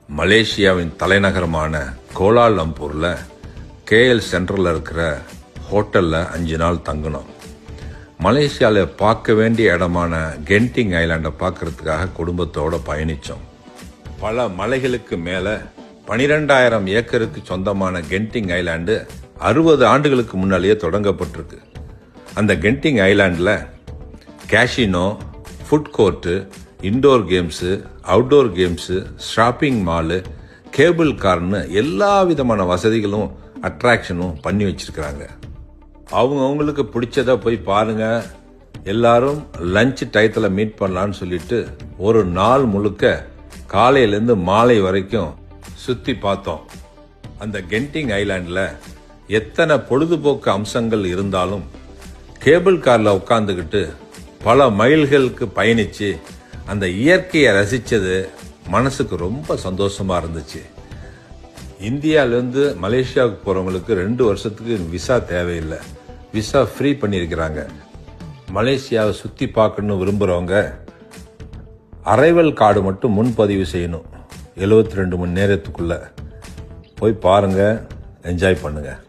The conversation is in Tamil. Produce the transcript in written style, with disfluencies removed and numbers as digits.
மலேசியாவின் தலைநகரமான கோலாலம்பூரில் KL சென்ட்ரலில் இருக்கிற ஹோட்டலில் 5 நாள் தங்கணும். மலேசியாவில் பார்க்க வேண்டிய இடமான கென்டிங் ஐலாண்டை பார்க்கறதுக்காக குடும்பத்தோடு பயணித்தோம். பல மலைகளுக்கு மேலே 12,000 ஏக்கருக்கு சொந்தமான கென்டிங் ஐலாண்டு 60 ஆண்டுகளுக்கு முன்னாலேயே தொடங்கப்பட்டிருக்கு. அந்த கென்டிங் ஐலாண்டில் casino, food court, indoor games, outdoor games, shopping mall, cable கார்னு எல்லா விதமான வசதிகளும் அட்ராக்ஷனும் பண்ணி வச்சிருக்கிறாங்க. அவங்களுக்கு பிடிச்சதை போய் பாருங்க. எல்லாரும் லஞ்ச் டயத்தில் மீட் பண்ணலான்னு சொல்லிட்டு ஒரு நாள் முழுக்க காலையிலேருந்து மாலை வரைக்கும் சுற்றி பார்த்தோம். அந்த கென்டிங் ஐலாண்டில் எத்தனை பொழுதுபோக்கு அம்சங்கள் இருந்தாலும் கேபிள் காரில் உட்காந்துக்கிட்டு பல மைல்களுக்கு பயணித்து அந்த இயற்கையை ரசித்தது மனசுக்கு ரொம்ப சந்தோஷமாக இருந்துச்சு. இந்தியாவிலேருந்து மலேசியாவுக்கு போகிறவங்களுக்கு 2 வருஷத்துக்கு விசா தேவையில்லை, விசா ஃப்ரீ பண்ணியிருக்கிறாங்க. மலேசியாவை சுற்றி பார்க்கணுன்னு விரும்புகிறவங்க அரைவல் கார்டு மட்டும் முன்பதிவு செய்யணும். 72 மணி நேரத்துக்குள்ளே போய் பாருங்கள், என்ஜாய் பண்ணுங்கள்.